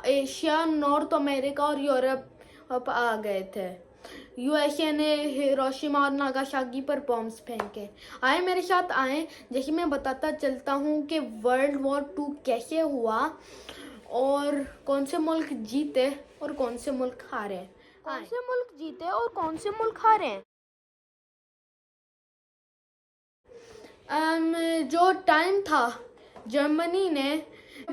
Asia, north America और Europe आ गए थे। यूएसए ने हिरोशिमा और नागासाकी पर बॉम्ब्स फेंके। आए मेरे साथ आए, जैसे मैं बताता चलता हूँ कि वर्ल्ड वॉर 2 कैसे हुआ और कौन से मुल्क जीते और कौन से मुल्क हारे। कौन से मुल्क जीते और कौन से मुल्क हारे। जो टाइम था जर्मनी ने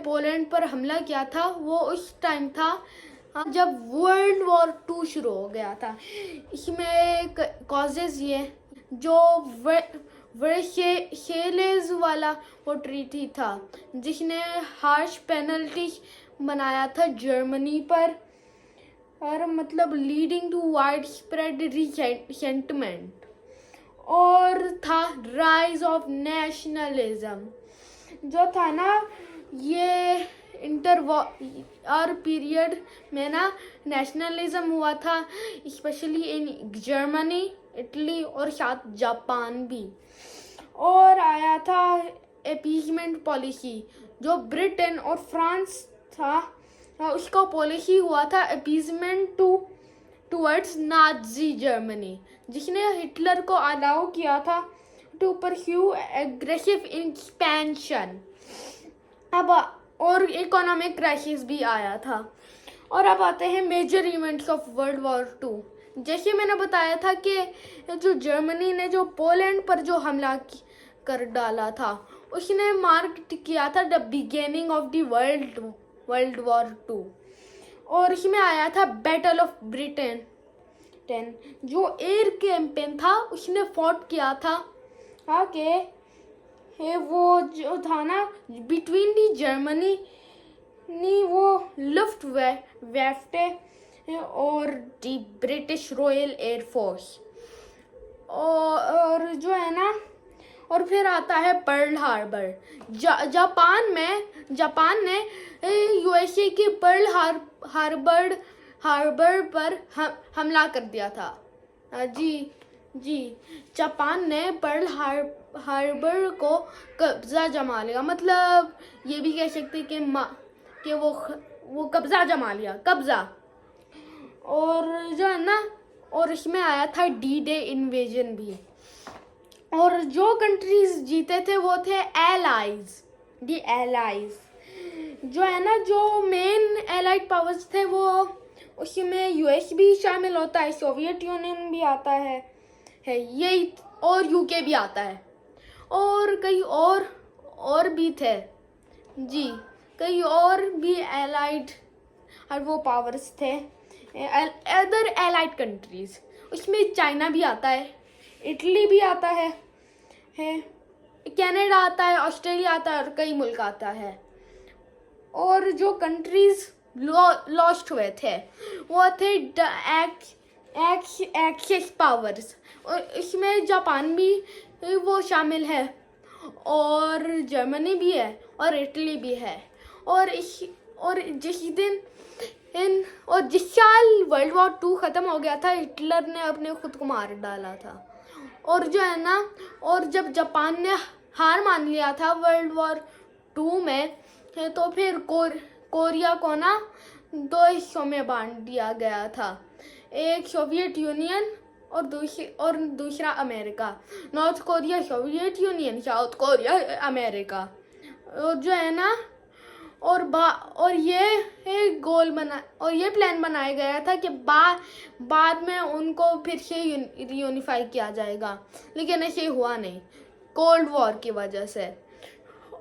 पोलैंड पर हमला किया था, वो उस टाइम था जब वर्ल्ड वॉर 2 शुरू हो गया था। इसमें कॉजेज ये जो वर्सेलेस वाला वो ट्रीटी था, जिसने हार्श पेनल्टी बनाया था जर्मनी पर, और मतलब leading to wide spread resentment. और था राइज ऑफ नेशनलिज्म, जो था ना ये इंटर पीरियड में ना नेशनलिज्म हुआ था, स्पेशली इन जर्मनी, इटली और साथ जापान भी। और आया था अपीसमेंट पॉलिसी, जो ब्रिटेन और फ्रांस था उसका पॉलिसी हुआ था अपीसमेंट टुवर्ड्स नाजी जर्मनी, जिसने हिटलर को अलाउ किया था टू परस्यू एग्रेसिव एक्सपेंशन। अब और इकोनॉमिक क्राइसिस भी आया था। और अब आते हैं major events of world war 2। जैसे मैंने बताया था कि जो जर्मनी ने जो पोलैंड पर जो हमला कर डाला था, उसने मार्क किया था the beginning of the world war 2। और इसमें आया था बैटल ऑफ ब्रिटेन, जो एयर कैंपेन था उसने फॉट किया था कि वो जो था ना बिटवीन दी जर्मनी वो लुफ्टवैफ्टे और दी ब्रिटिश रॉयल एयर फोर्स। और जो है ना, और फिर आता है पर्ल हार्बर। जापान ने यूएसए के पर्ल हार्बर पर हमला कर दिया था। जी जापान ने पर्ल हार्बर को कब्जा जमा लिया, मतलब ये भी कह सकते कि वो कब्जा जमा लिया, कब्जा। और जो है ना, और इसमें आया था डी डे इन्वेजन भी। और जो कंट्रीज जीते थे वो थे एलाइज, दी एलाइज। जो है ना, जो मेन एलाइड पावर्स थे वो उसमें यूएस भी शामिल होता है, सोवियत यूनियन भी आता है यही, और यूके भी आता है, और कई और भी थे जी, कई और भी एलाइड और वो पावर्स थे, अदर एलाइड कंट्रीज। उसमें चाइना भी आता है, इटली भी आता है, कनाडा आता है, ऑस्ट्रेलिया आता है और कई मुल्क आता है। और जो कंट्रीज लॉस्ट हुए थे वो थे एक्सेस पावर्स, और इसमें जापान भी वो शामिल है, और जर्मनी भी है और इटली भी है। और जिस साल वर्ल्ड वॉर 2 ख़त्म हो गया था, हिटलर ने अपने खुद को मार डाला था। और जो है ना, और जब जापान ने हार मान लिया था वर्ल्ड वॉर 2 में, तो फिर कोरिया को ना 2 हिस्सों में बांट दिया गया था, एक सोवियत यूनियन और दूसरा America. North Korea Soviet union, south Korea America. और जो है ना, और ये गोल बना और ये प्लान बनाया गया था कि बाद में उनको फिर से रीयूनिफाई किया जाएगा, लेकिन ऐसे हुआ नहीं कोल्ड वॉर की वजह से।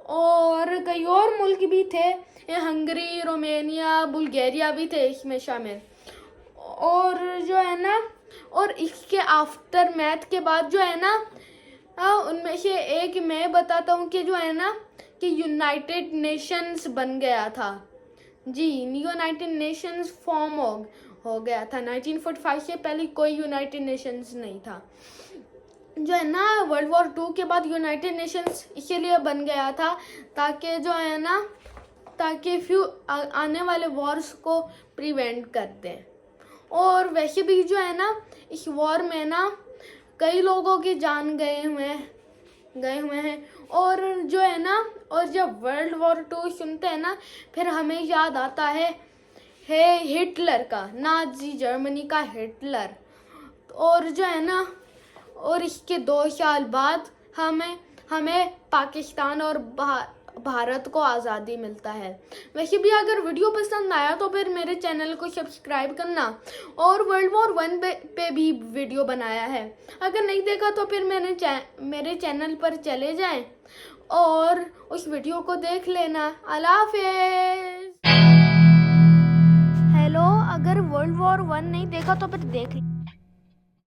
और कई और मुल्क भी थे, हंगरी, रोमानिया, बुल्गारिया भी थे इसमें शामिल। और जो है ना, और इसके आफ्टर मैथ के बाद जो है ना, उनमें से एक मैं बताता हूँ कि जो है ना कि यूनाइटेड नेशंस बन गया था जी, यूनाइटेड नेशंस फॉर्म हो गया था। 1945 से पहले कोई यूनाइटेड नेशंस नहीं था। जो है ना, वर्ल्ड वॉर 2 के बाद यूनाइटेड नेशंस इसीलिए बन गया था ताकि जो है ना, ताकि आने वाले वॉर्स को प्रिवेंट कर दें। और वैसे भी जो है ना, इस वॉर में ना कई लोगों की जान गए हुए हैं। और जो है ना, और जब वर्ल्ड वॉर 2 सुनते हैं ना, फिर हमें याद आता है है हिटलर का, नाजी जर्मनी का हिटलर। और जो है ना, और इसके 2 साल बाद हमें पाकिस्तान और भारत को आज़ादी मिलता है। वैसे भी अगर वीडियो पसंद आया तो फिर मेरे चैनल को सब्सक्राइब करना, और वर्ल्ड वॉर 1 पे भी वीडियो बनाया है, अगर नहीं देखा तो फिर मेरे चैनल पर चले जाएं और उस वीडियो को देख लेना। अल्लाह हाफ़िज़। हेलो, अगर वर्ल्ड वॉर 1 नहीं देखा तो फिर देख